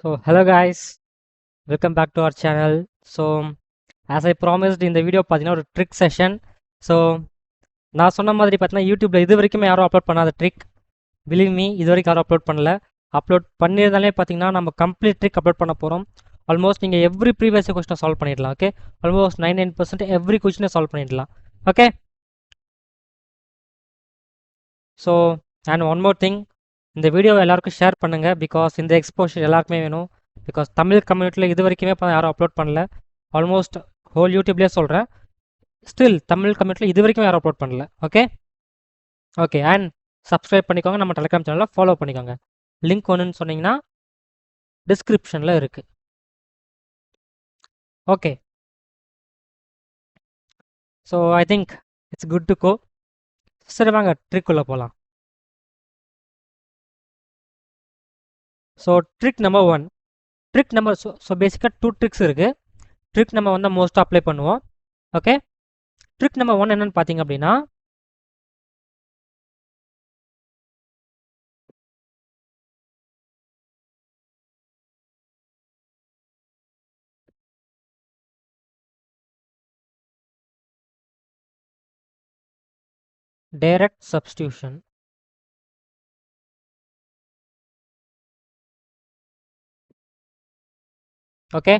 So hello guys, welcome back to our channel. So as I promised இந்த video பார்த்தீங்கன்னா ஒரு trick session. So நான் சொன்ன மாதிரி பார்த்தீங்கன்னா யூடியூப்ல இது வரைக்குமே யாரும் அப்லோட் பண்ணாத ட்ரிக். பிலீவ் மீ, இது வரைக்கும் யாரும் அப்லோட் பண்ணல. அப்லோட் பண்ணியிருந்தாலே பார்த்தீங்கன்னா நம்ம கம்ப்ளீட் ட்ரிக் அப்லோட் பண்ண போகிறோம். ஆல்மோஸ்ட் நீங்கள் எவ்ரி ப்ரீவியஸ் கொஸ்டினை சால்வ் பண்ணிடலாம். ஓகே, ஆல்மோஸ்ட் 99% எவ்ரி கொஸ்டினை சால்வ் பண்ணிடலாம். Okay, so and one more thing, இந்த வீடியோவை எல்லாருக்கும் ஷேர் பண்ணுங்கள். பிகாஸ் இந்த எக்ஸ்போஷர் எல்லாருக்குமே வேணும். பிகாஸ் தமிழ் கம்யூனிட்டியில் இது வரைக்குமே யாரும் அப்லோட் பண்ணல. ஆல்மோஸ்ட் ஹோல் யூடியூப்லேயே சொல்கிறேன். ஸ்டில் தமிழ் கம்யூனிட்டியில் இது வரைக்கும் யாரும் அப்லோட் பண்ணல. ஓகே ஓகே, அண்ட் சப்ஸ்கிரைப் பண்ணிக்கோங்க, நம்ம டெலிகிராம் சேனலில் ஃபாலோ பண்ணிக்கோங்க. லிங்க் ஒன்றுன்னு சொன்னீங்கன்னா டிஸ்கிரிப்ஷனில் இருக்குது. Okay, so I think it's good to go. சரி வாங்க ட்ரிக்குள்ளே போகலாம். So trick number 1, trick number so பேசிக்காக 2 ட்ரிக்ஸ் இருக்குது. ட்ரிக் நம்ம வந்து மோஸ்ட்டாக அப்ளை பண்ணுவோம். ஓகே, ட்ரிக் நம்பர் 1 என்னன்னு பார்த்தீங்க அப்படின்னா, direct substitution. Okay,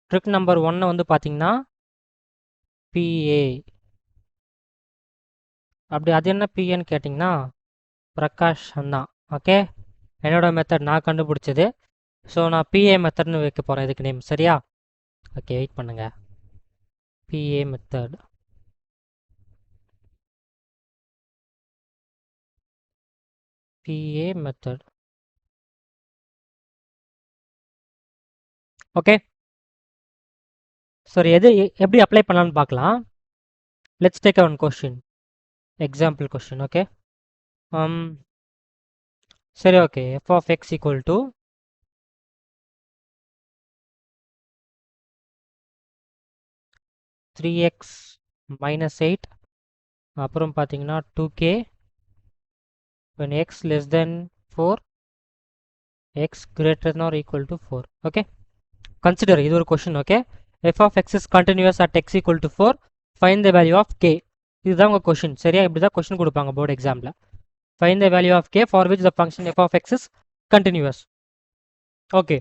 trick number 1 வந்து பார்த்தீங்கன்னா பிஏ. அப்படி அது என்ன பிஏன்னு கேட்டிங்கன்னா பிரகாஷ் அண்ணா. ஓகே, என்னோட மெத்தட் நான் கண்டுபிடிச்சது. ஸோ நான் பிஏ மெத்தட்னு வைக்க போகிறேன் இதுக்கு நேம். சரியா? ஓகே, வெயிட் பண்ணுங்க. PA method. PA method. Okay, சரி எது எப்படி அப்ளை பண்ணலான்னு பார்க்கலாம். Let's take one question, example question. Okay, சரி okay, f of x equal to 3x minus 8, அப்புறம் பார்த்தீங்கன்னா 2k when x less than 4, x greater than or equal to 4. Okay, consider இது ஒரு question. Okay, f of x is continuous at x equal to 4, find the value of k. இதுதான் உங்கள் question. சரியா? இப்படி தான் question கொடுப்பாங்க board எக்ஸாமில். find the value of k for which the function f of x is continuous. Okay,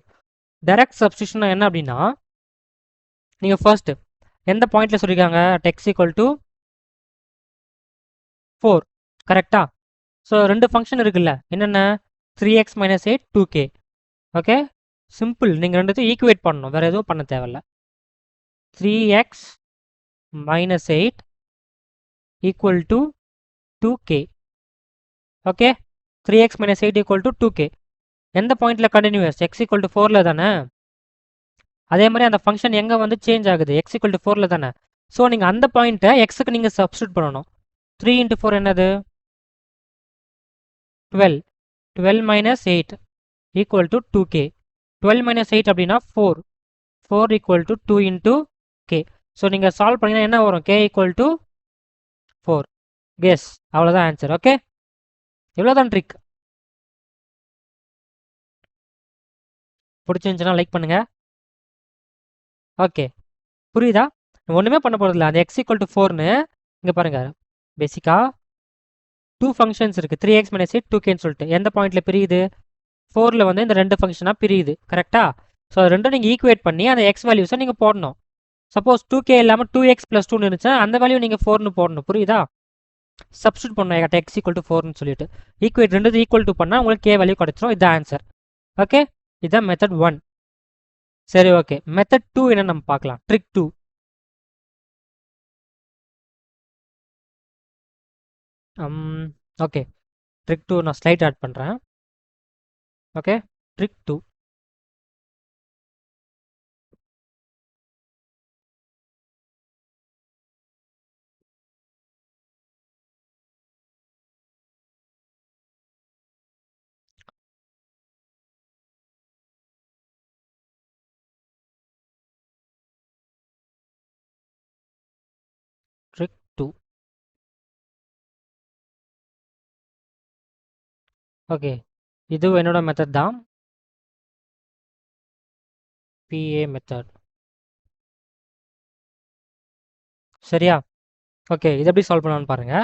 direct substitution என்ன அப்படின்னா, நீங்கள் ஃபர்ஸ்ட் எந்த பாயிண்ட்ல சொல்லியிருக்காங்க? at x equal to 4. கரெக்டா? ஸோ ரெண்டு ஃபங்க்ஷன் இருக்குல்ல, என்னென்ன? 3x minus 8, 2k. Okay, simple. நீங்கள் ரெண்டுத்தையும் ஈக்குவேட் பண்ணணும், வேறு எதுவும் பண்ண தேவையில்ல. 3x minus 8 equal to 2k. Okay, 3x minus 8 equal to 2k. எந்த பாயிண்ட்ல கண்டினியூஸ்? x equal to 4ல தானே. அதே மாதிரி அந்த ஃபங்க்ஷன் எங்கே வந்து சேஞ்ச் ஆகுது? x equal to 4ல தானே. ஸோ நீங்கள் அந்த பாயிண்ட்டை எக்ஸுக்கு நீங்கள் சப்ஸ்டியூட் பண்ணணும். 3 into 4 என்னது? 12. 12 minus 8 equal to 2k. 12 minus 8 அப்படின்னா 4. 4 equal to 2 into k. So நீங்கள் சால்வ் பண்ணிங்கன்னா என்ன வரும்? k equal to 4. கெஸ். அவ்வளோதான் ஆன்சர். ஓகே, இவ்வளோதான் ட்ரிக். பிடிச்சிருந்துச்சுன்னா லைக் பண்ணுங்க. ஓகே, புரியுதா? ஒன்றுமே பண்ண போகிறதில்ல. அந்த எக்ஸ் ஈக்குவல் டு 4னு இங்கே பாருங்க, பேசிக்காக 2 ஃபங்க்ஷன்ஸ் இருக்குது. 3x மைனஸ் 8, 2kன்னு சொல்லிட்டு எந்த பாயிண்ட்ல பிரியுது? 4ல் வந்து இந்த ரெண்டு ஃபங்க்ஷனாக பிரியுது. கரெக்டா? ஸோ அது ரெண்டும் நீங்கள் ஈக்குவேட் பண்ணி அந்த எக்ஸ் வேல்யூஸை நீங்கள் போடணும். சப்போஸ் 2k இல்லாமல் 2x + 2 இருந்துச்சுன்னா அந்த வேல்யூ நீங்கள் 4னு போடணும். புரியுதா? சப்ஸ்டியூட் பண்ணணும் x ஈக்குவல் டு 4னு சொல்லிட்டு ஈக்குவேட் ரெண்டு ஈக்குவல் டு பண்ணால் உங்களுக்கு k வேல்யூ கிடைச்சிரும். இதுதான் ஆன்சர். ஓகே, இதுதான் மெத்தட் 1. சரி ஓகே, மெத்தட் 2 என்ன நம்ம பார்க்கலாம். ட்ரிக் 2. ஓகே, ட்ரிக் 2 நான் ஸ்லைட் ஆட் பண்ணுறேன். Okay, trick 2. ட்ரிக் 2. ஓகே, இது என்னோட மெத்தட் தான். PA method. சரியா? ஓகே, இது எப்படி சால்வ் பண்ணலாம்னு பாருங்க.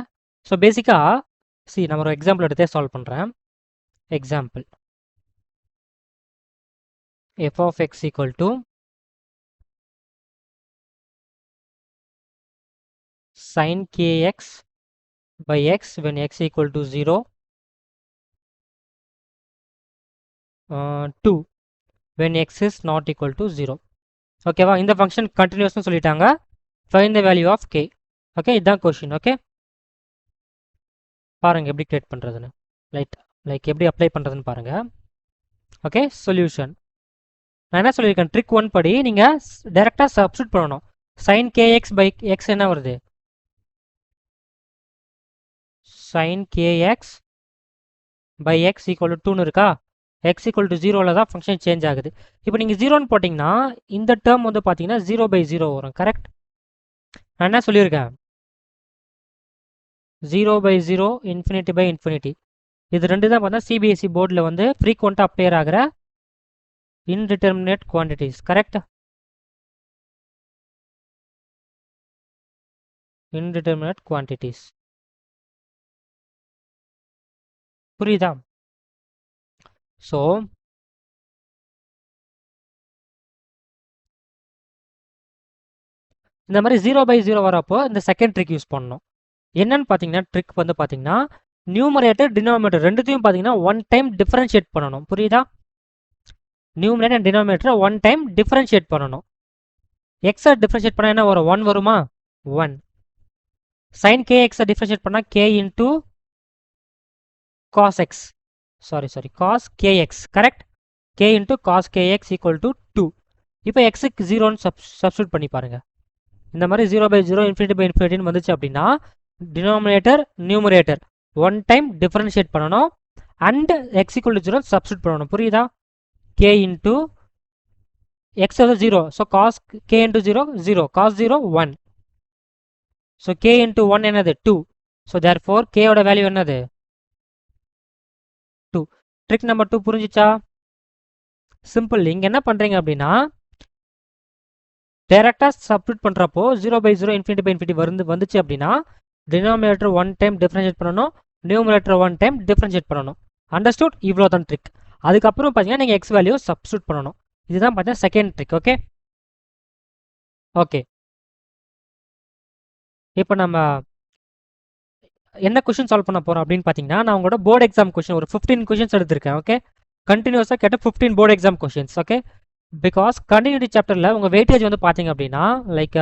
ஸோ பேசிக்காக நம்ம ஒரு எக்ஸாம்பிள் எடுத்தே சால்வ் பண்ணுறேன். Example f of x equal to sin kx by x when x equal to 0, 2 when x is not equal to 0. ஓகேவா? இந்த ஃபங்க்ஷன் கண்டினியூஸ்னு சொல்லிட்டாங்க. Find the value of k. Okay, இதுதான் கொஷின். ஓகே, பாருங்க எப்படி create பண்ணுறதுன்னு, like எப்படி apply பண்ணுறதுன்னு பாருங்க. ஓகே, சொல்யூஷன் நான் என்ன சொல்லியிருக்கேன், ட்ரிக் 1 படி நீங்கள் டைரெக்டாக சப்ஸ்டியூட் பண்ணணும். sin kx by x என்ன வருது? sin kx by x equal to 2 இருக்கா? x equal to 0ல தான் ஃபங்க்ஷன் சேஞ்ச் ஆகுது. இப்போ நீங்கள் 0ன்னு போட்டிங்கன்னா இந்த டேர்ம் வந்து பார்த்தீங்கன்னா 0/0 வரும். கரெக்ட்? நான் என்ன சொல்லியிருக்கேன், 0/0 ∞/∞. இது ரெண்டு தான் பார்த்தா சிபிஎஸ்சி போர்டில் வந்து ஃப்ரீக்வெண்ட்டாக அப்பியர் ஆகிற indeterminate quantities. Correct? indeterminate quantities. புரியுதா? ஸோ இந்த மாதிரி 0/0 வரப்போ இந்த செகண்ட் ட்ரிக் யூஸ் பண்ணணும். என்னன்னு பார்த்தீங்கன்னா, ட்ரிக் வந்து பார்த்தீங்கன்னா நியூமரேட்டர் டினாமினேட்டர் ரெண்டுத்தையும் பார்த்தீங்கன்னா 1 டைம் டிஃபரன்ஷியேட் பண்ணணும். புரியுதா? நியூமரேட்டர் அண்ட் டினாமினேட்டரை 1 டைம் டிஃபரன்ஷியேட் பண்ணணும். எக்ஸை டிஃபரன்ஷியேட் பண்ணால் என்ன வரும்? 1 வருமா? 1. sin kx டிஃபரன்ஷியேட் பண்ணால் k into cos x, sorry cos kx. Correct? k into cos kx equal to 2. இப்போ எக்ஸுக்கு 0ன்னு சப்ஸ்டியூட் பண்ணி பாருங்க. இந்த மாதிரி 0/0 ∞/∞ வந்துச்சு அப்படின்னா டினாமினேட்டர் நியூமரேட்டர் 1 டைம் டிஃபரன்ஷியேட் பண்ணணும் and x equal to 0 substitute பண்ணணும். புரியுதா? k இன்டூ x வந்து 0, so cos k into 0 0, cos 0 1. So k into 1 என்னது? 2. ஸோ தேர்ஃபோர் k ஓட வேல்யூ என்னது? 2. ட்ரிக் நம்பர் 2 புரிஞ்சிச்சா? சிம்பிள். இங்கே என்ன பண்ணுறீங்க அப்படின்னா டைரெக்டாக சப்ஸ்டியூட் பண்ணுறப்போ 0/0 ∞/∞ வந்துச்சு அப்படின்னா டினாமினேட்டர் 1 டைம் டிஃபரன்ஷியேட் பண்ணணும், நியூமரேட்டர் 1 டைம் டிஃபரன்ஷியேட் பண்ணணும். அண்டர்ஸ்டூட்? இவ்வளோ தான் ட்ரிக். அதுக்கப்புறம் பார்த்தீங்கன்னா நீங்கள் எக்ஸ் வேல்யூ சப்ஸ்டியூட் பண்ணணும். இதுதான் பார்த்தீங்கன்னா செகண்ட் ட்ரிக். ஓகே ஓகே இப்போ நம்ம என்ன கொஷின் சால்வ் பண்ண போகிறோம் அப்படின்னு பார்த்தீங்கன்னா, நான் உங்களோட போர்டு எக்ஸாம் கொஷின் ஒரு 15 கொஷின்ஸ் எடுத்திருக்கேன். ஓகே, கண்டினியூஸாக கேட்ட 15 board exam questions. Okay, because continuity சாப்டரில் உங்கள் வெயிட்டேஜ் வந்து பார்த்தீங்க அப்படின்னா லைக்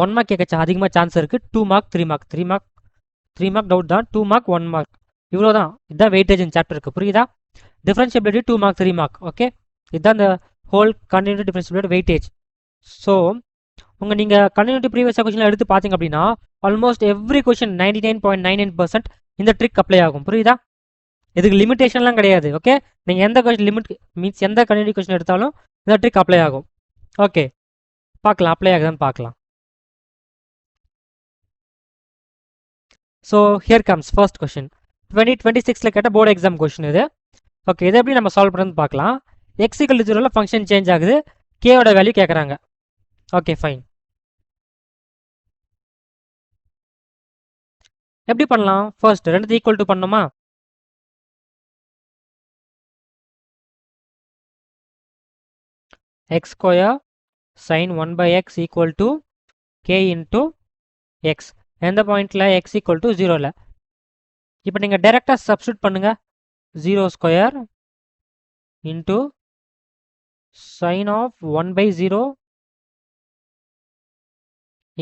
1 மார்க் கேட்க அதிகமாக சான்ஸ் இருக்குது. 2 மார்க் 3 மார்க் 3 மார்க் டவுட் தான். 2 மார்க் 1 மார்க் இவ்வளோ தான். இதுதான் வெயிட்டேஜ் இந்த சாப்டருக்கு. புரியுதா? Differentiability 2 mark 3 mark. ஓகே, இதுதான் இந்த whole continuity differentiability weightage. So நீங்கள் கண்டினியூட்டி ப்ரீவியஸ் கொஷினில் எடுத்து பார்த்தீங்க அப்படின்னா ஆல்மோஸ்ட் எவ்ரி கொஷின் 99.99% இந்த ட்ரிக் அப்ளை ஆகும். புரியுதா? இதுக்கு லிமிடேஷன்லாம் கிடையாது. ஓகே, நீங்கள் எந்த கொஷின் லிமிட் மீன்ஸ் எந்த கண்டினியூட்டி கொஷின் எடுத்தாலும் இந்த ட்ரிக் அப்ளை ஆகும். ஓகே, பார்க்கலாம் அப்ளை ஆகுதான்னு பார்க்கலாம். So here comes first question. 2026 கேட்ட போர்டு எக்ஸாம் கொஷின் இது. ஓகே, இதை எப்படி நம்ம சால்வ் பண்ணுறதுன்னு பார்க்கலாம். x = 0ல ஃபங்க்ஷன் சேஞ்ச் ஆகுது, கேவோட வேல்யூ கேட்குறாங்க. Okay fine. எப்படி பண்ணலாம்? ஃபர்ஸ்ட் ரெண்டு ஈக்குவல் டு பண்ணுமா? x² sin 1/x equal to k into x. எந்த பாயிண்ட்ல? x ஈக்குவல் டு 0ல. இப்போ நீங்கள் டைரெக்டாக சப்ஸ்டியூட் பண்ணுங்க. 0² into sin of 1/0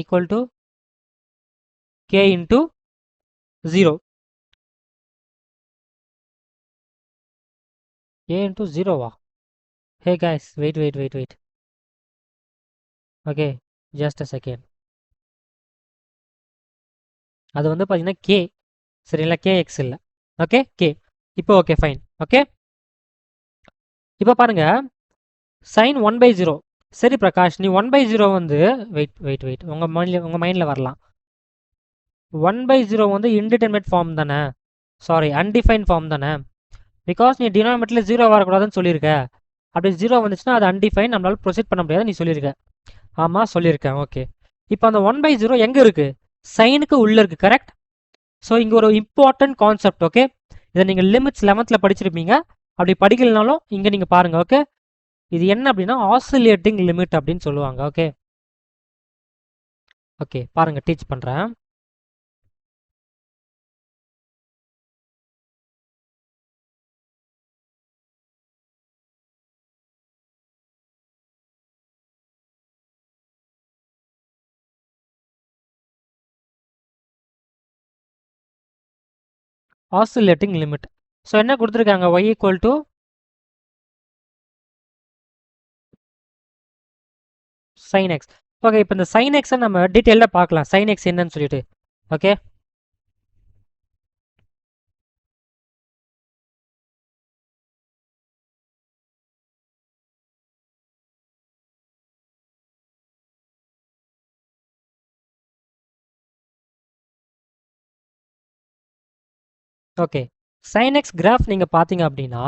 equal to k into 0. k into 0வா? Hey guys, wait. Okay, just a second. அது வந்து பார்த்தீங்கன்னா கே, சரிங்களா? kx இல்லை. Okay, k. இப்போ ஓகே ஃபைன். ஓகே, இப்போ பாருங்க sin 1/0. சரி பிரகாஷ், நீ 1/0 வந்து வெயிட் உங்கள் மைண்டில் வரலாம். 1/0 வந்து இன்டிடெர்மினேட் ஃபார்ம் தானே, சாரி அன்டிஃபைன் ஃபார்ம் தானே. பிகாஸ் நீ டினாமினேட்டரில் 0 வரக்கூடாதுன்னு சொல்லியிருக்க. அப்படி 0 வந்துச்சுன்னா அது அன்டிஃபைன், நம்மளால ப்ரொசீட் பண்ண முடியாது, நீ சொல்லியிருக்க. ஆமாம் சொல்லியிருக்கேன். ஓகே, இப்போ அந்த 1/0 எங்கே இருக்குது? சைனுக்கு உள்ளே இருக்குது, கரெக்ட்? ஸோ இங்கே ஒரு இம்பார்ட்டன்ட் கான்செப்ட். ஓகே, இதை நீங்கள் லிமிட்ஸ் 11th படிச்சிருப்பீங்க. அப்படி படிக்கலனாலும் இங்கே நீங்கள் பாருங்கள். ஓகே, இது என்ன அப்படின்னா ஆசிலேட்டிங் லிமிட் அப்படின்னு சொல்லுவாங்க. ஓகே ஓகே, பாருங்க, டீச் பண்ணுறேன். Oscillating limit. ஸோ என்ன கொடுத்துருக்காங்க? y equal to sin x. Okay, இப்போ இந்த sin x நம்ம டீட்டெயிலாக பார்க்கலாம். sin x என்னன்னு சொல்லிட்டு. Okay, okay, sin x graph நீங்கள் பார்த்தீங்க அப்படின்னா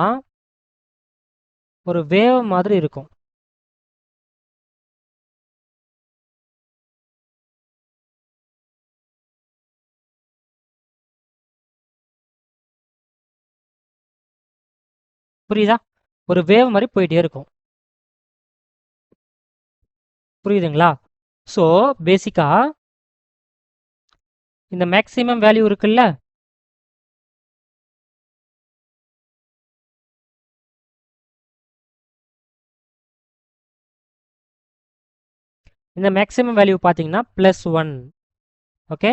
ஒரு வேவ் மாதிரி இருக்கும். புரியுதா? ஒரு வேவ் மாதிரி போயிட்டே இருக்கும். புரியுதுங்களா? ஸோ பேசிக்கா இந்த மேக்ஸிமம் வேல்யூ இருக்குல்ல, இந்த மேக்ஸிமம் வேல்யூ பார்த்தீங்கன்னா +1. ஓகே,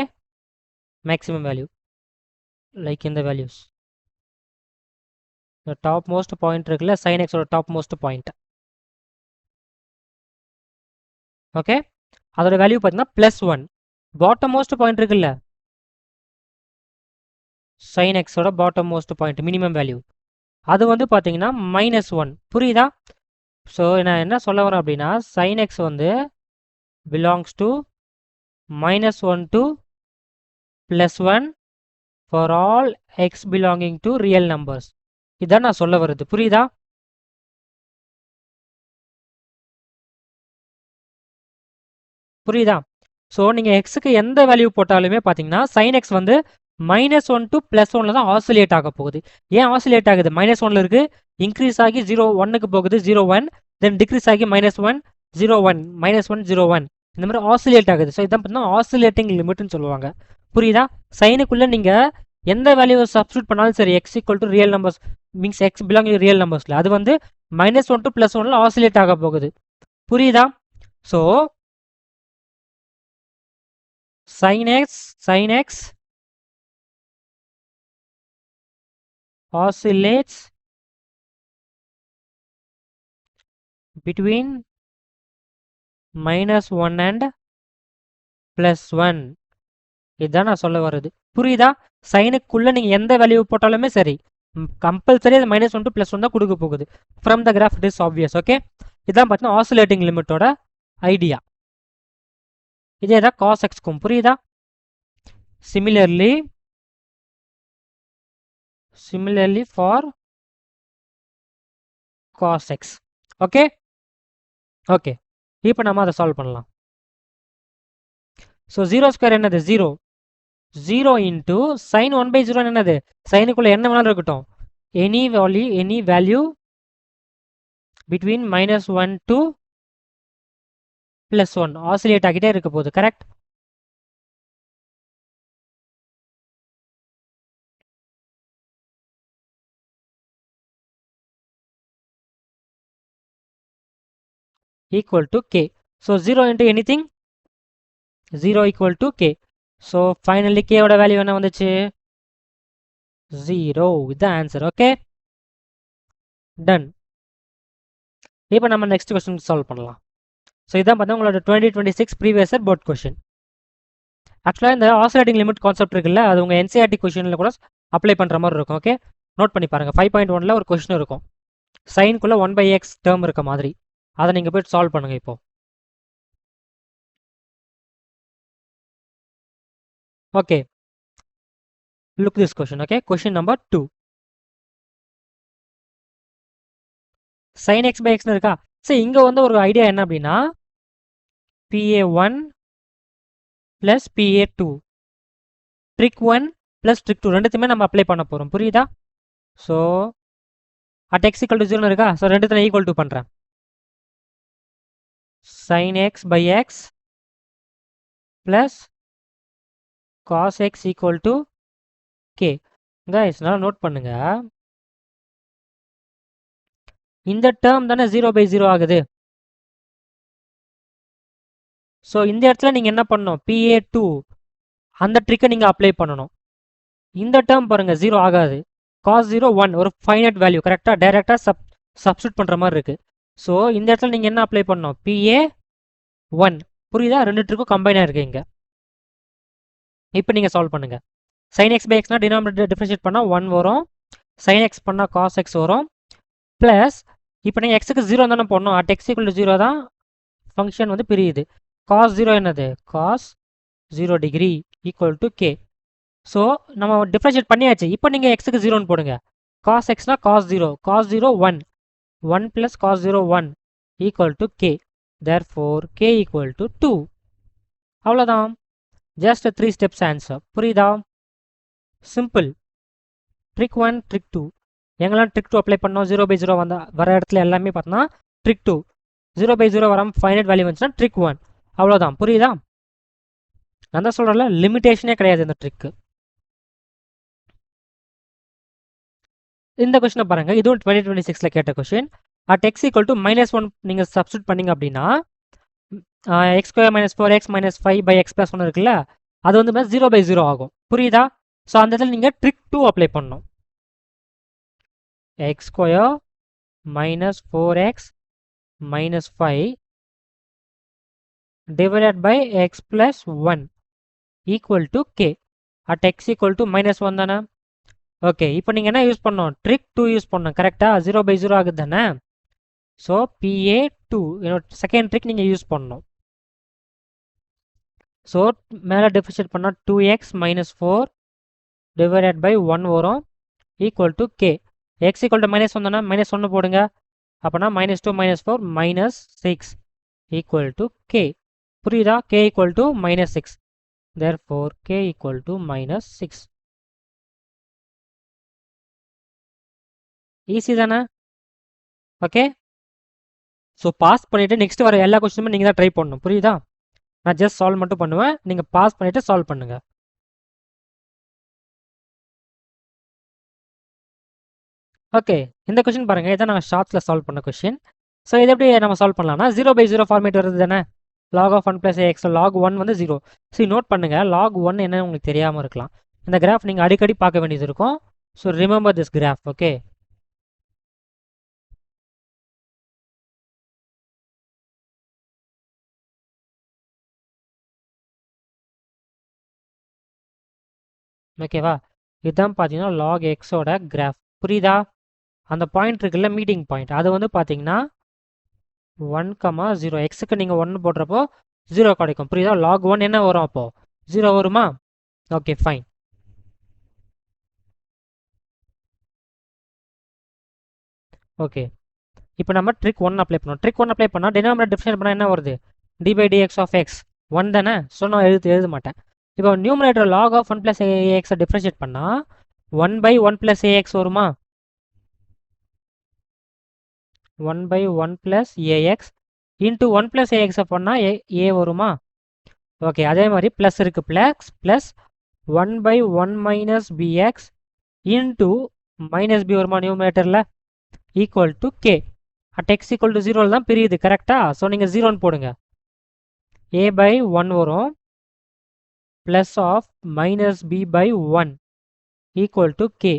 மேக்ஸிமம் வேல்யூ லைக் இந்த வேல்யூஸ், இந்த டாப் மோஸ்ட் பாயிண்ட் இருக்குல்ல, sin x ஓட டாப் மோஸ்ட் பாயிண்ட். ஓகே, அதோட வேல்யூ பார்த்தீங்கன்னா +1. பாட்டம் மோஸ்ட் பாயிண்ட் இருக்குல்ல, sin x ஓட bottom most point minimum value, அது வந்து பார்த்தீங்கன்னா -1. புரியுதா? ஸோ நான் என்ன சொல்ல வரேன் அப்படின்னா sin x வந்து belongs to -1 to +1 for all x belonging to real numbers. இதான் நான் சொல்ல வருது. புரியுதா? புரியுதா? ஸோ நீங்கள் எக்ஸுக்கு எந்த வேல்யூ போட்டாலுமே பார்த்தீங்கன்னா sin x வந்து -1 to +1 தான் ஆசிலேட் ஆக போகுது. ஏன் ஆசிலேட் ஆகுது? -1 இருக்கு, இன்க்ரீஸ் ஆகி 0 1க்கு போகுது, 0 1, தென் டிக்ரீஸ் ஆகி -1 0 1 -1 0 1, இந்த மாதிரி ஆசிலேட் ஆகுது. ஸோ இதான் பார்த்தீங்கன்னா ஆசிலேட்டிங் லிமிட்னு சொல்லுவாங்க. புரியுதா? சைனுக்குள்ளே நீங்கள் எந்த வேல்யூவை சப்ஸ்டியூட் பண்ணாலும் சரி, x equal to real numbers means x belonging real நம்பர்ஸில் அது வந்து -1 to +1 ஆசிலேட் ஆக போகுது. புரியுதா? So sin x oscillates between -1 and +1. இதுதான் நான் சொல்ல வர்றது. புரியுதா? சைனுக்குள்ள நீங்க எந்த வேல்யூ போட்டாலுமே சரி, கம்பல்சரி அது -1 to +1 தான் கொடுக்க போகுது. From the graph it is obvious. Okay, இதான் பார்த்தீங்கன்னா ஆசிலேட்டிங் லிமிட்டோட ஐடியா. இதே தான் cos x-க்கும். புரியுதா? similarly for cos x. Okay okay, இப்போ நம்ம அதை சால்வ் பண்ணலாம். ஸோ 0² என்னது? 0. 0 இன்ட்டு sin 1/0 என்னது? சைனுக்குள்ள என்ன வேணாலும் இருக்கட்டும், any value between -1 to +1 oscillate ஆகிட்டே இருக்க போகுது. Correct? equal to k. So 0 into anything, 0 equal to k. So finally k ஓட வேல்யூ என்ன வந்துச்சு? 0. இதுதான் ஆன்சர். Okay, done. இப்போ நம்ம நெக்ஸ்ட் கொஸ்டின் சால்வ் பண்ணலாம். ஸோ இதான் பார்த்தா உங்களோட 2026 ப்ரீவியஸ் இயர் போர்ட் கொஸ்டின். ஆக்சுவலாக இந்த ஆசிலேட்டிங் லிமிட் கான்செப்ட் இருக்குல்ல, அது உங்கள் என்சிஆர்டி கொஸ்டினில் கூட அப்ளை பண்ணுற மாதிரி இருக்கும். ஓகே, நோட் பண்ணி பாருங்கள். 5.1ல் ஒரு கொஸ்டின் இருக்கும், சைனுக்குள்ளே 1/x டேர்ம் இருக்க மாதிரி. அதை நீங்கள் போய் சால்வ் பண்ணுங்கள். இப்போ okay, look this question. Okay, question number 2. sin x by xன்னு இருக்கா. சரி இங்கே வந்து ஒரு ஐடியா என்ன அப்படின்னா PA1 plus PA2 trick 1 plus trick 2 ரெண்டுத்தையுமே நம்ம அப்ளை பண்ண போகிறோம். புரியுதா? So at x equal to 0 இருக்கா. ஸோ ரெண்டுத்துல ஈக்குவல் டு பண்ணுறேன். sin x by x plus cos x equal to k. guys நல்லா நோட் பண்ணுங்க, இந்த டேர்ம் தானே 0/0 ஆகுது. ஸோ இந்த இடத்துல நீங்கள் என்ன பண்ணணும், PA2 அந்த ட்ரிக்கை நீங்கள் அப்ளை பண்ணணும். இந்த டேர்ம் பாருங்கள் 0 ஆகாது. cos 0 1 ஒரு ஃபைனட் வேல்யூ கரெக்டாக டைரெக்டாக சப்ஸ்டியூட் பண்ணுற மாதிரி இருக்குது. ஸோ இந்த இடத்துல நீங்கள் என்ன அப்ளை பண்ணணும், PA1. புரியுதா? ரெண்டு ட்ரிக்கும் கம்பைன் ஆகிருக்கு இங்கே. இப்போ நீங்கள் சால்வ் பண்ணுங்கள். sin x by xனா டினாமினேட்டர் டிஃபரன்ஷியேட் பண்ணால் 1 வரும், sin x பண்ணால் cos x வரும், ப்ளஸ் இப்போ நீங்கள் எக்ஸுக்கு 0 தானே போடணும். அட் x ஈக்குவல் டு 0 தான் ஃபங்க்ஷன் வந்து பிரியுது. cos 0 என்னது, cos 0 degree equal to k. So நம்ம டிஃபரன்ஷியேட் பண்ணியாச்சு. இப்போ நீங்கள் எக்ஸுக்கு 0ன்னு போடுங்க. cos xனா cos 0, cos 0 1, 1 plus cos 0 1 equal to k. therefore k equal to 2. அவ்வளோதான், ஜஸ்ட் 3 ஸ்டெப்ஸ் ஆன்சர். புரியுதா? சிம்பிள். ட்ரிக் 1 ட்ரிக் 2 எங்கெல்லாம் ட்ரிக் 2 அப்ளை பண்ணோம், 0/0 வர இடத்துல எல்லாமே பார்த்தோன்னா ட்ரிக் 2, 0/0 வராமல் ஃபைனட் வேல்யூ வந்துச்சுன்னா ட்ரிக் 1. அவ்வளோதான். புரியுதா? நான் தான் சொல்கிறேன்ல, லிமிட்டேஷனே கிடையாது இந்த ட்ரிக்கு. இந்த கொஸ்டினை பாருங்க, இதுவும் 2026ல் கேட்ட question. At x equal to -1 நீங்கள் சப்ஸ்டியூட் பண்ணீங்க அப்படின்னா x² - 4x - 5 by x + 1 இருக்குல்ல, அது வந்து 0/0 ஆகும். புரியுதா? ஸோ அந்த இடத்துல நீங்கள் ட்ரிக் 2 அப்ளை பண்ணணும். x² - 4x - 5 divided by x + 1 equal to k. at x equal to -1 தானே. ஓகே, இப்போ நீங்கள் என்ன யூஸ் பண்ணணும், ட்ரிக் 2 யூஸ் பண்ணணும். கரெக்டாக 0/0 ஆகுது தானே. ஸோ PA2 செகண்ட் ட்ரிக் நீங்கள் யூஸ் பண்ணணும். ஸோ மேலே டிஃபரன்ஷியேட் பண்ணால் 2x - 4 divided by 1 வரும் equal to k. x equal to -1 தானே, -1 போடுங்க. அப்போனா -2 - 4 -6 equal to k. புரியுதா? k equal to -6. therefore k equal to -6. Easy தானே. ஓகே, ஸோ பாஸ் பண்ணிவிட்டு நெக்ஸ்ட் வர எல்லா கொஸ்டினுமே நீங்கள் தான் ட்ரை பண்ணணும். புரியுதா? நான் ஜஸ்ட் சால்வ் மட்டும் பண்ணுவேன், நீங்கள் பாஸ் பண்ணிவிட்டு சால்வ் பண்ணுங்கள். ஓகே, இந்த கொஸ்டின் பாருங்கள், இதான் நான் ஷார்ட்ஸில் சால்வ் பண்ண கொஸ்டின். ஸோ இது எப்படி நம்ம சால்வ் பண்ணலாம்னா 0/0 ஃபார்மேட் வருது தானே. log of 1 + ax, log 1 வந்து 0. சரி நோட் பண்ணுங்கள், log 1 என்னன்னு உங்களுக்கு தெரியாமல் இருக்கலாம். இந்த கிராஃப் நீங்கள் அடிக்கடி பார்க்க வேண்டியது இருக்கும். So remember this graph. Okay, ஓகேவா? இதுதான் பார்த்தீங்கன்னா log xோட கிராஃப். புரியுதா? அந்த பாயிண்ட் இருக்குல்ல, மீட்டிங் பாயிண்ட், அது வந்து பார்த்தீங்கன்னா 1, 0. எக்ஸுக்கு நீங்கள் 1 போடுறப்போ 0 கிடைக்கும். புரியுதா? log 1 என்ன வரும், அப்போ 0 வருமா? Okay, fine. ஓகே, இப்போ நம்ம ட்ரிக் 1 அப்ளை பண்ணோம். ட்ரிக் 1 அப்ளை பண்ணால் டினாமினேட்டர் டிஃபரன்ஷியேட் பண்ணால் என்ன வருது, d/dx of x 1 தானே. ஸோ நான் எழுத மாட்டேன். இப்போ numerator log of 1 + ax differentiate பண்ணால் 1/1 + ax வருமா? 1/1 + ax இன்ட்டு 1 + ax பண்ணால் a வருமா? ஓகே, அதே மாதிரி ப்ளஸ் இருக்குது, ப்ளஸ் 1/1 - bx இன்ட்டு -b வருமா நியூமரேட்டரில் equal to k. at x equal to 0 தான் பிரியுது. கரெக்டா? ஸோ நீங்கள் 0ன்னு போடுங்க. a/1 வரும் plus of -b/1 equal to k.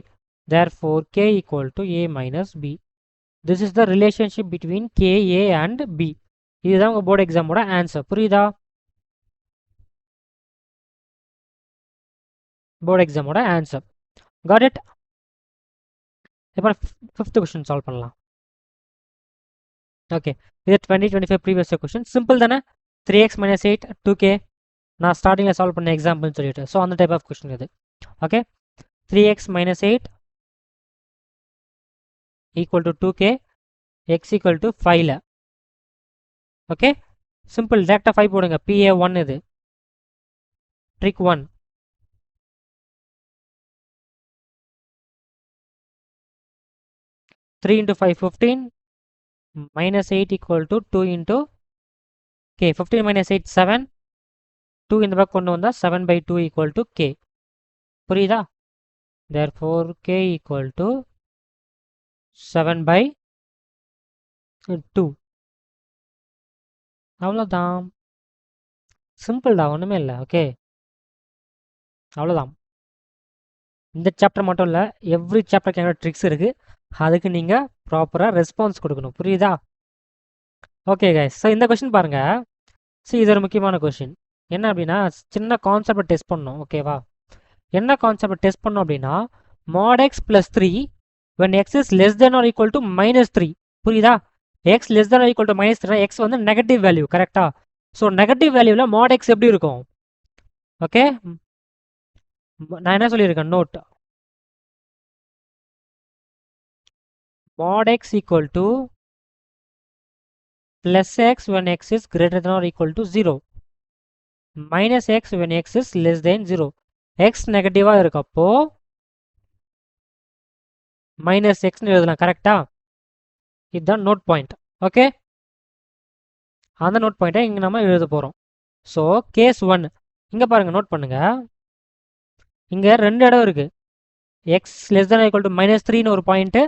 therefore k equal to a - b. this is the relationship between k, a and b. இதுதான் உங்கள் போர்டு எக்ஸாமோட answer. புரியுதா? போர்டு எக்ஸாமோட ஆன்சர். Got it? இப்போ 5th கொஸ்டின் சால்வ் பண்ணலாம். Okay, இது 2025 previous question. Simple தானே. 3x - 8 2k. நான் ஸ்டார்டிங்கில் சால்வ் பண்ண எக்ஸாம்பிள்னு சொல்லிட்டு, ஸோ அந்த டைப் ஆஃப் கொஸ்டின் இது. Okay, 3x - 8 equal to 2k. x equal to 5ல ஓகே சிம்பிள் டேரக்டா 5 போடுங்க PA1 இது trick 1 3 into 5 15 minus 8 equal to 2 into k 15 minus 8 7 2 இந்த பக்கம் கொண்டு வந்தா 7 by 2 equal to k புரியுதா therefore k equal to 7 by 2 அவ்வளோதான் சிம்பிள்டா ஒன்றுமே இல்லை ஓகே அவ்வளோதான் இந்த சாப்டர் மட்டும் இல்லை எவ்ரி சாப்டருக்கு என்னோட ட்ரிக்ஸ் இருக்குது அதுக்கு நீங்கள் ப்ராப்பராக ரெஸ்பான்ஸ் கொடுக்கணும் புரியுதா ஓகே கைஸ் ஸோ இந்த கொஷின் பாருங்கள் ஸோ இது ஒரு முக்கியமான கொஷின் என்ன அப்படின்னா சின்ன கான்செப்டை டெஸ்ட் பண்ணணும் ஓகேவா என்ன கான்செப்டை டெஸ்ட் பண்ணோம் அப்படின்னா mod x plus 3 when x is less than or equal to minus 3 புரியுதா x less than or equal to minus 3 x வந்து நெகட்டிவ் வேல்யூ கரெக்டா ஸோ நெகட்டிவ் வேல்யூவில் mod x எப்படி இருக்கும் ஓகே நான் என்ன சொல்லியிருக்கேன் note mod x equal to plus x when x is greater than or equal to 0 minus x when x is less than 0 x நெகட்டிவாக இருக்கப்போ மைனஸ் எக்ஸ்னு எழுதலாம் கரெக்டா இதுதான் நோட் பாயிண்ட் ஓகே அந்த நோட் பாயிண்ட்டை இங்கே நம்ம எழுத போகிறோம் ஸோ கேஸ் 1 இங்கே பாருங்கள் நோட் பண்ணுங்கள் இங்கே ரெண்டு இடம் இருக்குது x less than equal to minus 3ன்னு ஒரு பாயிண்ட்டு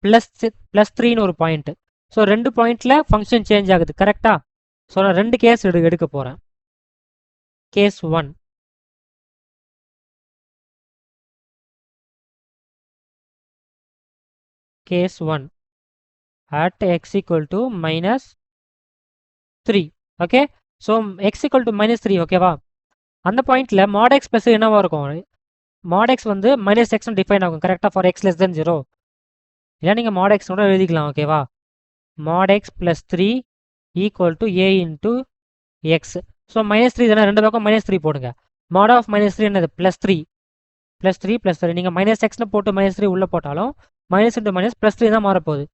ப்ளஸ் 3ன்னு ஒரு பாயிண்ட்டு ஸோ ரெண்டு பாயிண்டில் ஃபங்க்ஷன் சேஞ்ச் ஆகுது கரெக்டா ஸோ நான் ரெண்டு கேஸ் எடுக்க போகிறேன் case 1 case 1 at x equal to minus 3 okay so x equal to minus 3 ஓகேவா அந்த பாயிண்ட்ல mod x plus என்னவா இருக்கும் mod x வந்து minus x னு டிஃபைன் ஆகும் கரெக்டா for x less than 0 இல்ல நீங்க mod x நோட எழுதிக்கலாம் ஓகேவா mod x plus 3 equal to a into x so minus 3 தான ரெண்டு பக்கம் minus 3 போடுங்க mod of minus 3 என்னது plus 3 plus 3 plus 3 நீங்க minus x னு போட்டு minus 3 உள்ள போட்டாலும் minus into minus plus 3 தான் மாறப்போகுது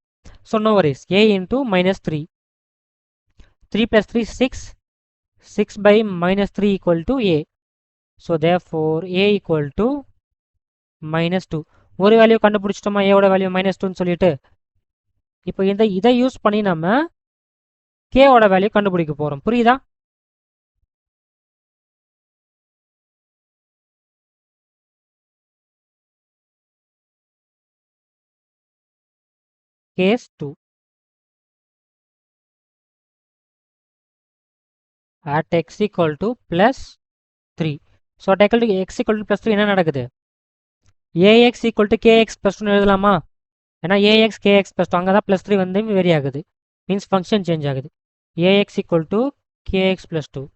so no worries a into minus 3 3 plus 3 6 6 by minus 3 equal to a so therefore a equal to minus 2 ஒரு value கண்டுபிடிச்சிட்டோமா a ஓட வேல்யூ minus 2 ன்னு சொல்லிட்டு இப்போ இதை யூஸ் பண்ணி நம்ம k ஓட வேல்யூ கண்டுபிடிக்க போறோம் புரியுதா case 2 at x equal to plus 3 so at x equal to plus 3 என்ன நடக்குது ax equal to kx plus 2 எழுதலாமா ஏன்னா ax kx plus 2 அங்கே தான் plus 3 வந்து வேரி ஆகுது மீன்ஸ் ஃபங்க்ஷன் சேஞ்ச் ஆகுது ax equal to kx plus 2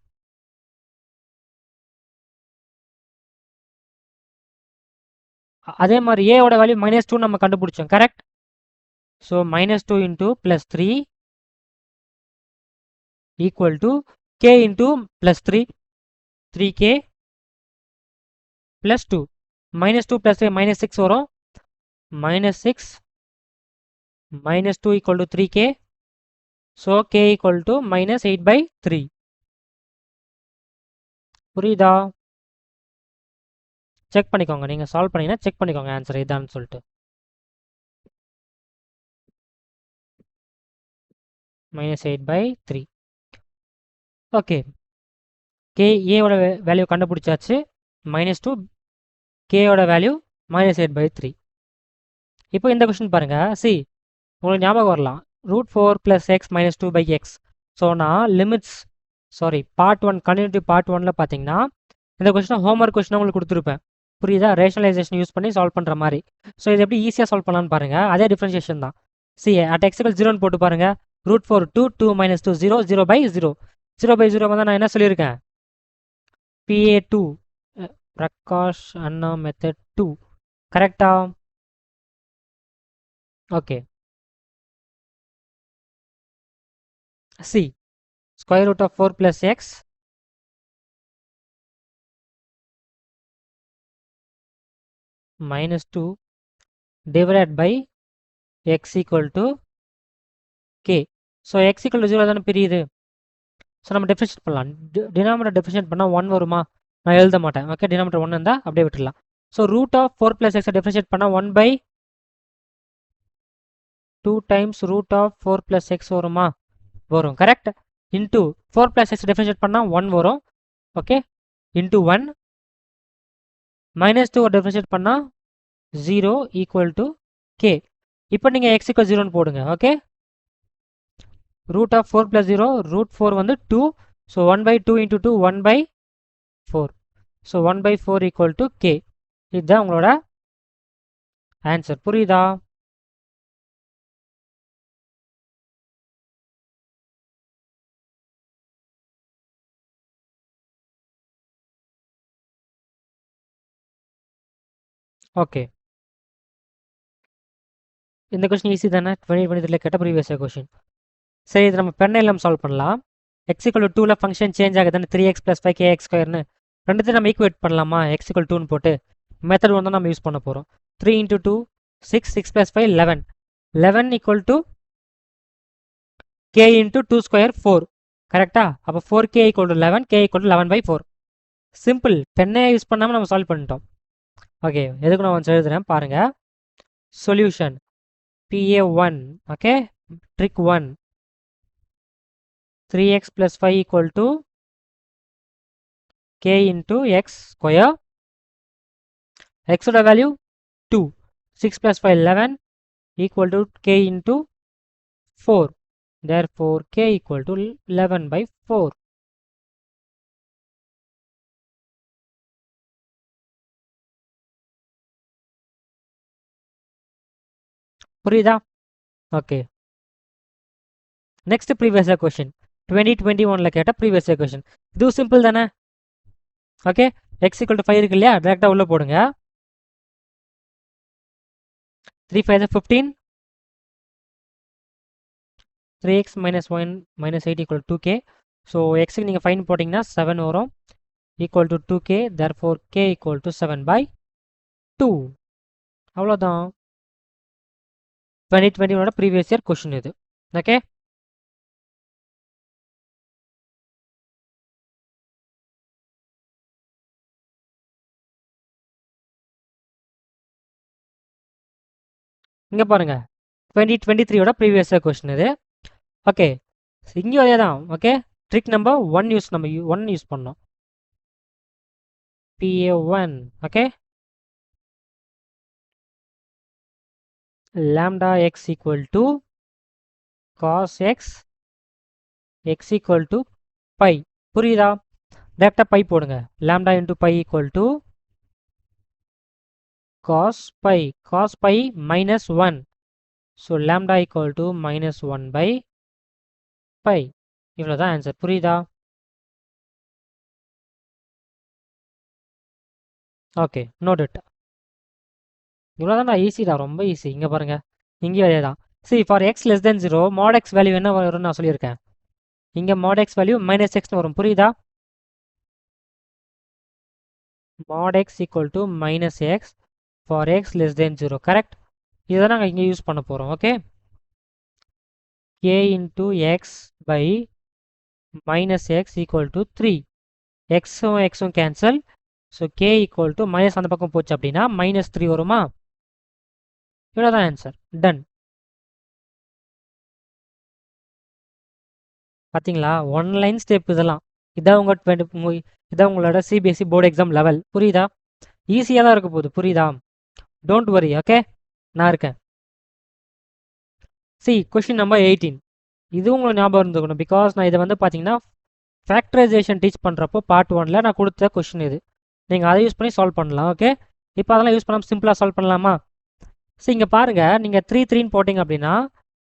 அதே மாதிரி a ஓட வேல்யூ minus 2 நம்ம கண்டுபிடிச்சோம் correct so minus 2 into plus 3 equal to k into plus 3 3k plus 2 minus 2 plus 3 minus 6 வரும் minus 6 minus 2 equal to 3k so k equal to minus 8 by 3 புரியுதா check பண்ணிக்கோங்க நீங்கள் solve பண்ணீங்கன்னா check பண்ணிக்கோங்க answer இதான்னு சொல்லிட்டு minus 8 by 3 okay k a ஓட value கண்டுபிடிச்சாச்சு minus 2 k ஓட வேல்யூ minus 8 by 3 இப்போ இந்த கொஸ்டின் பாருங்க சி உங்களுக்கு ஞாபகம் வரலாம் √4 plus x minus 2 by x so நான் limits sorry part 1 continuity part 1ல பார்த்தீங்கன்னா இந்த கொஸ்டின் ஹோம்ஒர்க் கொஸ்டின் உங்களுக்கு கொடுத்துருப்பேன் புரியுதா ரேஷனலைசேஷன் யூஸ் பண்ணி சால்வ் பண்ணுற மாதிரி ஸோ இது எப்படி ஈஸியாக சால்வ் பண்ணலான்னு பாருங்க அதே டிஃபரன்ஷியேஷன் தான் சி அட் எக்ஸிகல் 0ன்னு போட்டு பாருங்க √4 2 minus 2 0 0 by 0 0 by 0 வந்து நான் என்ன சொல்லியிருக்கேன் PA2 பிரகாஷ் அண்ணா மெத்தட் 2 கரெக்டா okay C square root of 4 plus x minus 2 divided by x equal to K. So X equal to 0 தானே பிரியுது. ஸோ நம்ம டெஃபினேட் பண்ணலாம். டினாமினேட்டர் டெஃபினேட் பண்ணால் 1 வருமா? நான் எழுத மாட்டேன். ஓகே, டினாமினேட்டர் 1 இருந்தால் அப்படியே விட்டுடலாம். So root of 4 + x definite பண்ணால் 1/2 டைம்ஸ் ரூட் ஆஃப் 4 + x வருமா? வரும். கரெக்ட். இன்டூ 4 + x டெஃபினேட் பண்ணால் 1 வரும். ஓகே, இன்டூ 1 -2 டெஃபினேட் பண்ணால் 0 ஈக்குவல் டு கே. இப்போ நீங்கள் x = 0ன்னு போடுங்க. ஓகே, ரூட் ஆஃப் 4 + 0 ரூட் 4 வந்து 2. So 1/2 into 2 1/4. So 1/4 equal to K. இதுதான் உங்களோட ஆன்சர். புரியுதா? ஓகே, இந்த கொஸ்டின் ஈஸி தானே? 2023 கேட்ட ப்ரீவியஸ் கொஸ்டின். சரி, இது நம்ம பெண்ணை எல்லாம் சால்வ் பண்ணலாம். x = 2ல ஃபங்க்ஷன் சேஞ்ச் ஆகுதுன்னு 3x + 5kx²ன்னு ரெண்டுத்தையும் நம்ம ஈக்குவேட் பண்ணலாமா? x = 2ன்னு போட்டு மெத்தட் ஒன்று தான் நம்ம யூஸ் பண்ண போகிறோம். 3 × 2 6, 6 + 5 11. 11 = k × 2² 4. கரெக்டா? அப்போ 4k = 11, k = 11/4. சிம்பிள். பெண்ணை யூஸ் பண்ணாமல் நம்ம சால்வ் பண்ணிட்டோம். ஓகே, எதுக்கு நான் வந்து எழுதுறேன் பாருங்க. Solution PA1. Okay, trick 1. 3x + 5 = k × x². x ஓட வேல்யூ 2. 6 + 5 11 = k × 4. Therefore k = 11/4. புரியுதா? ஓகே, நெக்ஸ்ட் ப்ரீவியஸ் கொஸ்டின் 2021ல கேட்ட ப்ரீவியஸ் கொஸ்டின். இது சிம்பிள் தானே? ஓகே, x = 5 இருக்கு இல்லையா? டேரெக்டாக உள்ள போடுங்க. 3 × 5 = 15. 3x - 1 - 8 = 2k. ஸோ எக்ஸுக்கு நீங்கள் ஃபைன் போட்டிங்கன்னா 7 வரும். Equal to 2k. therefore k = 7/2. அவ்வளோதான். 2021ஓட ப்ரீவியஸ் இயர் கொஸ்டின் இது. ஓகே, இங்கே பாருங்க 2023ஓட ப்ரீவியஸ் இயர் கொஸ்டின் இது. ஓகே, இங்கேயும் அதே தான். ஓகே, ட்ரிக் நம்பர் 1 நம்ம 1 யூஸ் பண்ணோம். PA1. Okay, lambda x = cos x, x = pi. புரியுதா? டேரெக்டாக பை போடுங்க. lambda × pi = cos pi. cos pi -1. So lambda = -1/pi. இவ்வளோதான் ஆன்சர். புரியுதா? Okay, note it. இவ்வளோதான் ஈஸிடா, ரொம்ப ஈஸி. இங்கே பாருங்க, இங்கேயும் அதே தான். See for x < 0 mod x value என்ன வரும்னு நான் சொல்லியிருக்கேன். இங்கே mod x வேல்யூ -xன்னு வரும். புரியுதா? mod x = -x for x < 0. Correct. இதை நாங்கள் இங்கே யூஸ் பண்ண போகிறோம். Okay, k × x -x = 3. எக்ஸும் எக்ஸும் கேன்சல். ஸோ k = மைனஸ் அந்த பக்கம் போச்சு அப்படின்னா -3 வருமா? இவ்வளோதான் ஆன்சர். டன். பார்த்தீங்களா? 1 லைன் ஸ்டெப் இதெல்லாம். இதான் இதான் உங்களோட சிபிஎஸ்சி போர்டு எக்ஸாம் லெவல். புரியுதா? ஈஸியாக தான் இருக்க போகுது. புரியுதா? Don't worry. ஓகே, நான் இருக்கேன். C question number 18. இது உங்களுக்கு ஞாபகம் இருந்துக்கணும். பிகாஸ் நான் இதை வந்து பார்த்தீங்கன்னா ஃபேக்டரைசேஷன் டீச் பண்ணுறப்போ பார்ட் 1ல் நான் கொடுத்த கொஷின் இது. நீங்கள் அதை யூஸ் பண்ணி சால்வ் பண்ணலாம். ஓகே, இப்போ அதெல்லாம் யூஸ் பண்ணாமல் சிம்பிளாக சால்வ் பண்ணலாமா? ஸோ இங்கே பாருங்கள், நீங்கள் 3 3ன்னு போட்டிங்க அப்படின்னா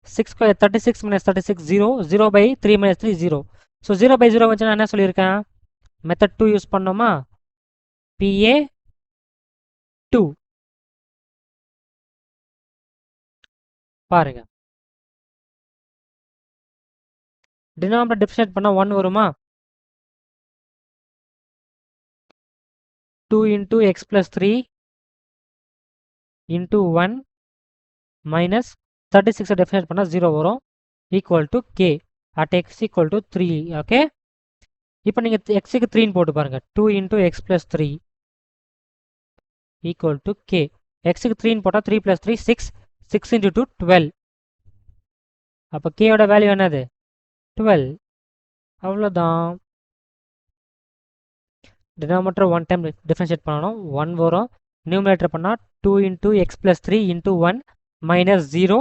6² 36 - 36 0. 0/3 - 3 0. ஸோ 0/0 வச்சு நான் என்ன சொல்லியிருக்கேன்? மெத்தட் 2 யூஸ் பண்ணோமா? PA2. பாருங்க, டினாமினேட்டர் டிஃபரன்ஷியேட் பண்ணால் 1 வருமா? 2 × x + 3 × 1 - 36 டிஃபரன்ஷியேட் பண்ணால் 0 வரும். equal to k at x equal to 3. Okay, இப்போ நீங்கள் எக்ஸுக்கு 3 போட்டு பாருங்க. 2 into x plus 3 equal to k. எக்ஸுக்கு 3 போட்டால் 3 plus 3 6. 6 into 2 12. அப்போ கேயோட வேல்யூ என்னது 12. அவ்வளோதான். டினாமினேட்டர் 1 டைம் டிஃபரன்ஷியேட் பண்ணணும். 1 வரும். நியூமினேட்டர் பண்ணால் 2 into x plus 3 into 1 minus 0.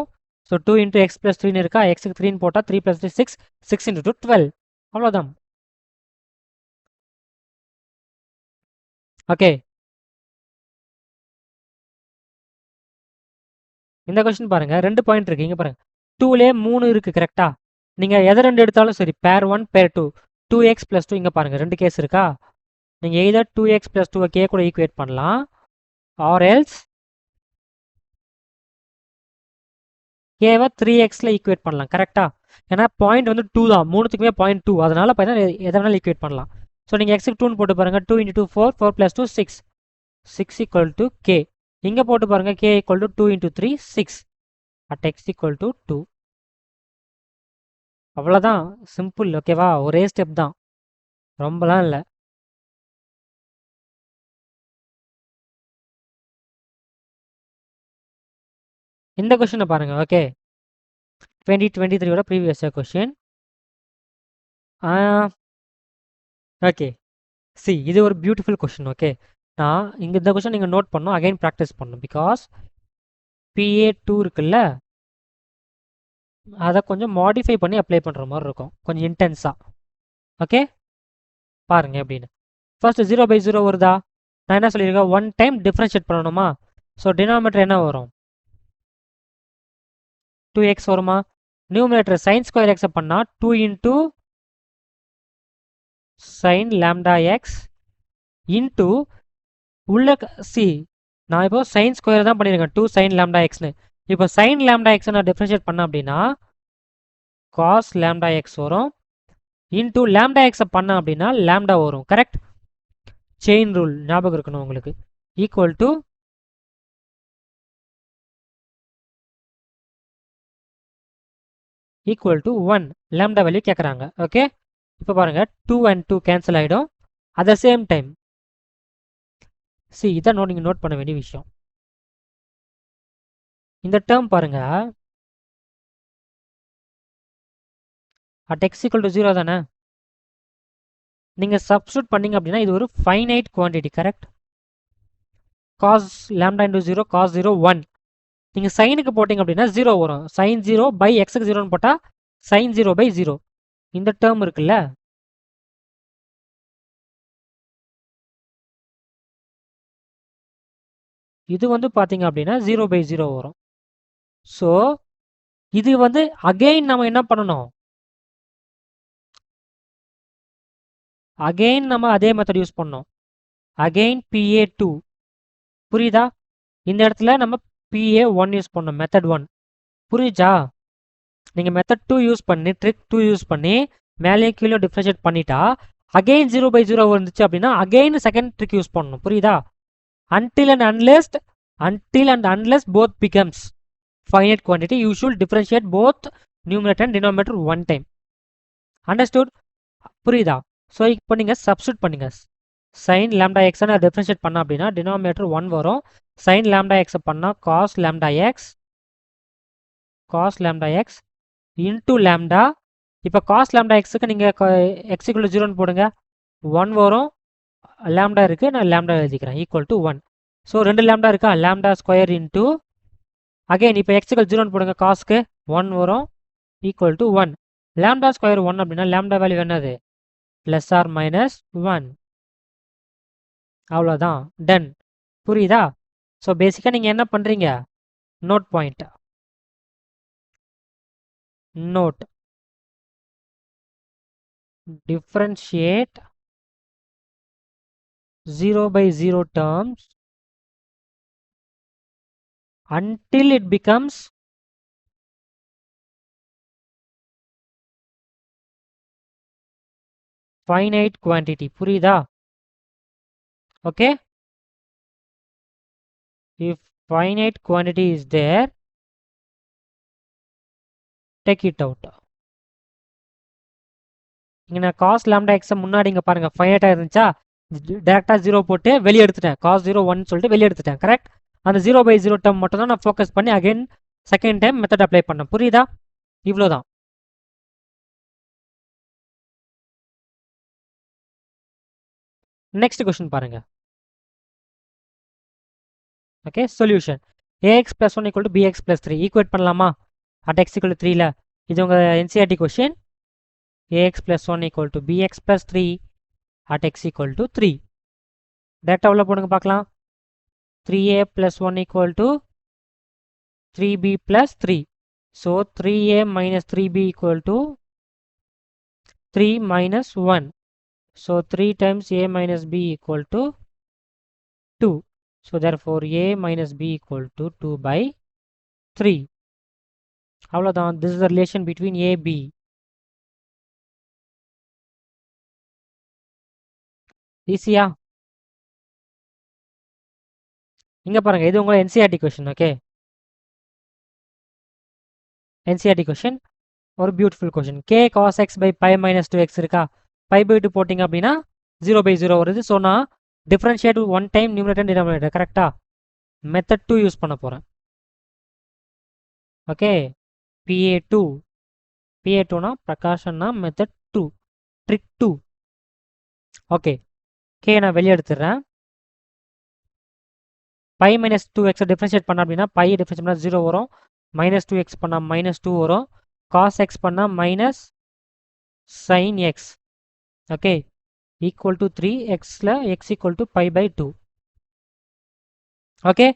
So 2 into x plus 3 இருக்கா, எக்ஸுக்கு 3 போட்டால் 3 plus 3 6. 6 into 2 12. அவ்வளோதான். ஓகே, இந்த கொஸ்டின் பாருங்க, 2 பாயிண்ட் இருக்கு. இங்கே பாருங்க, 2லே 3 இருக்கு கரெக்டா. நீங்கள் எதை 2 எடுத்தாலும் சரி, பேர் 1 பேர் 2. 2x plus 2 இங்கே பாருங்க 2 கேஸ் இருக்கா. நீங்கள் எய்தர் 2x plus 2 கே கூட ஈக்குவேட் பண்ணலாம், ஆர் எல்ஸ் கேவை 3xல ஈக்குவேட் பண்ணலாம் கரெக்டா. ஏன்னா பாயிண்ட் வந்து 2 தான், 3த்துக்குமே பாயிண்ட் 2, அதனால பார்த்தீங்கன்னா எதை வேணாலும் ஈக்குவேட் பண்ணலாம். ஸோ நீங்கள் எக்ஸுக்கு 2 போட்டு பாருங்க, 2 into 2 4, 4 plus 2 6. 6 equal to k. இங்கே போட்டு பாருங்க, k equal to 2 into 3 6 at x equal to 2. அவ்வளோதான், சிம்பிள். ஓகேவா, ஒரே ஸ்டெப் தான், ரொம்பலாம் இல்லை. இந்த கொஸ்டினை பாருங்க. Okay, 2023 previous question. Okay, C இது ஒரு பியூட்டிஃபுல் கொஸ்டின். ஓகே, நான் இங்கே இந்த கொஸ்டின் நீங்கள் நோட் பண்ணணும், அகைன் ப்ராக்டிஸ் பண்ணணும். பிகாஸ் PA2 இருக்குல்ல, அதை கொஞ்சம் மாடிஃபை பண்ணி அப்ளை பண்ணுற மாதிரி இருக்கும், கொஞ்சம் இன்டென்ஸாக. ஓகே, பாருங்க எப்படின்னு. ஃபர்ஸ்ட் 0/0 வருதா, நான் என்ன சொல்லியிருக்கேன், 1 டைம் டிஃப்ரென்ஷியேட் பண்ணணுமா. ஸோ டினாமினேட்டர் என்ன வரும், 2x வருமா. நியூமினேட்டர் sin ஸ்கொயர் எக்ஸை பண்ணால் 2 into sin lambda x into உள்ள சி, நான் இப்போ sin ஸ்கொயர் தான் பண்ணியிருக்கேன், 2 sin lambda xன்னு. இப்போ sin lambda x நான் டிஃப்ரென்ஷியேட் பண்ண அப்படின்னா cos lambda x வரும். இன்டூ lambda x பண்ண அப்படின்னா lambda வரும். கரெக்ட், செயின் ரூல் ஞாபகம் இருக்கணும் உங்களுக்கு. Equal to equal to 1 lambda value கேட்குறாங்க. ஓகே, இப்போ பாருங்க 2 and 2 கேன்சல் ஆகிடும். At the same time C, இதான் நீங்கள் நோட் பண்ண வேண்டிய விஷயம். இந்த டேர்ம் பாருங்க, at x equal to 0 தானே. நீங்கள் சப்ஸ்டியூட் பண்ணீங்க அப்படின்னா இது ஒரு finite quantity. Correct, cos lambda into 0 cos 0 1. நீங்கள் சைனுக்கு போட்டிங்க அப்படின்னா 0 வரும். sin 0 by xக்கு 0ன்னு போட்டால் sin 0/0. இந்த டேர்ம் இருக்குல்ல, இது வந்து பார்த்தீங்க அப்படின்னா 0/0 வரும். ஸோ இது வந்து அகெயின் நம்ம என்ன பண்ணணும், அகெயின் நம்ம அதே மெத்தட் யூஸ் பண்ணோம். அகெயின் PA2 புரியுதா. இந்த இடத்துல நம்ம PA1 யூஸ் பண்ணோம், மெத்தட் 1. புரியுதா. நீங்கள் மெத்தட் 2 யூஸ் பண்ணி, ட்ரிக் 2 யூஸ் பண்ணி மேலேயும் கீழே டிஃப்ரென்ஷியேட் பண்ணிட்டா அகெயின் 0/0 வந்துச்சு அப்படின்னா அகெயின் செகண்ட் ட்ரிக் யூஸ் பண்ணணும். புரியுதா. until and unless both becomes finite quantity, you should differentiate both numerator and denominator one time. Understood? புரியுதா. ஸோ இப்போ நீங்கள் சப்ஸ்டியூட் பண்ணுங்க. sin lambda x நான் டிஃப்ரென்ஷியேட் பண்ண அப்படின்னா டினாமினேட்டர் 1 வரும். sin lambda x பண்ணால் cos lambda x into lambda. இப்போ cos lambda xக்கு நீங்கள் x equal to 0ன்னு போடுங்க, 1 வரும். lambda இருக்கு, நான் lambda எழுதிக்கிறேன், ஈக்குவல் டு 1. ஸோ 2 lambda இருக்கா, lambda ஸ்கொயர் இன்டூ அகைன் இப்போ x equal 0ன்னு போடுங்க, காஸ்க்கு 1 வரும், ஈக்குவல் டு 1. lambda ஸ்கொயர் 1 அப்படின்னா lambda வேல்யூ என்னது, ப்ளஸ் ஆர் மைனஸ் 1. அவ்வளோதான், டன். புரியுதா. ஸோ பேசிக்காக நீங்கள் என்ன பண்ணுறீங்க, note point, note differentiate 0/0 terms until it becomes finite quantity. புரியுதா. okay, if finite quantity is there, take it out. இங்கே நான் காஸ் லாம்டா எக்ஸை முன்னாடி இங்கே பாருங்கள் ஃபைனட்டாக இருந்துச்சா, டேரெக்டாக 0 போட்டு வெளியே எடுத்துட்டேன். காஸ் 0 1 சொல்லிட்டு வெளியே எடுத்துட்டேன். கரெக்ட். அந்த 0/0 டேர்ம் மட்டும் தான் நான் ஃபோக்கஸ் பண்ணி again second time method apply பண்ணேன். புரியுதா? இவ்வளோதான். நெக்ஸ்ட் கொஸ்டின் பாருங்க. Okay, solution ax plus 1 equal to bx plus 3 equate பண்ணலாமா at x equal to 3ல? இது உங்க NCERT question. ax plus 1 equal to bx plus 3 at x equal to 3. Data உள்ள போடுங்க பார்க்கலாம். 3a plus 1 equal to 3b plus 3. So 3a minus 3b equal to 3 minus 1. So 3 times a minus b equal to 2. So therefore a minus b equal to 2/3. அவ்வளோதான். This is the relation between a, b. ஈஸியா? இங்க பாருங்க, இது உங்களோட NCERT question. Okay, NCERT question ஒரு beautiful question. k cos x by pi minus 2x இருக்கா, pi/2 போட்டிங்க அப்படின்னா 0/0 வருது. ஸோ நான் differentiate one time numerator denominator. கரெக்டா? மெத்தட் 2 யூஸ் பண்ண போகிறேன். ஓகே, PA2னா பிரகாஷன்னா மெத்தட் 2, ட்ரிக் 2. ஓகே, கே நான் வெளியே எடுத்துடுறேன். பை மைனஸ் 2x டிஃபரன்ஷியேட் பண்ண அப்படின்னா பை டிஃபரன்ஷியேட் பண்ணால் 0 வரும். மைனஸ் 2x பண்ணால் -2 வரும். காஸ் எக்ஸ் பண்ணால் minus sine x. Okay, equal to 3 எக்ஸில் எக்ஸ் ஈக்குவல் டு π/2. ஓகே,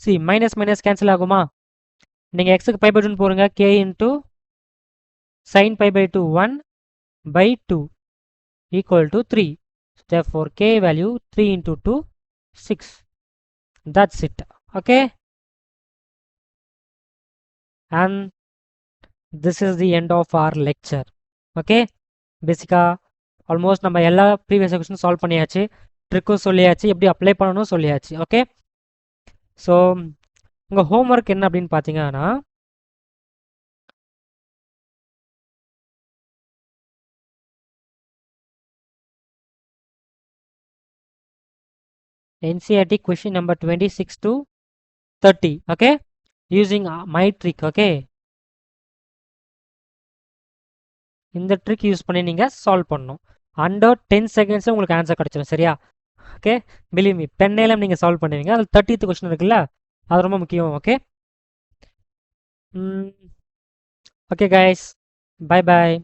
சி மைனஸ் மைனஸ் கேன்சல் ஆகுமா? நீங்கள் எக்ஸுக்கு π/2 போடுங்க. K into sine π/2 1/2 equal to 3. Therefore k value 3 into 2 6. That's it. Okay, and this is the end of our lecture. Okay, பேசிக்கா almost நம்ம எல்லா previous question solve பண்ணியாச்சு, ட்ரிக்கும் சொல்லியாச்சு, எப்படி அப்ளை பண்ணணும் சொல்லியாச்சு. ஓகே, ஸோ உங்கள் ஹோம்ஒர்க் என்ன அப்படின்னு பார்த்தீங்கன்னா, NCERT question number 26 to 30. Okay, using my trick. Okay, இந்த ட்ரிக் யூஸ் பண்ணி நீங்கள் சால்வ் பண்ணணும். அண்டர் 10 செகண்ட்ஸ் உங்களுக்கு ஆன்சர் கிடச்சிடும். சரியா? ஓகே, பிலீவ் மீ, பென்னேலம் நீங்கள் சால்வ் பண்ணுவீங்க. அதில் 30th கொஸ்டின் இருக்குல்ல, அது ரொம்ப முக்கியம். Okay, okay guys, bye bye.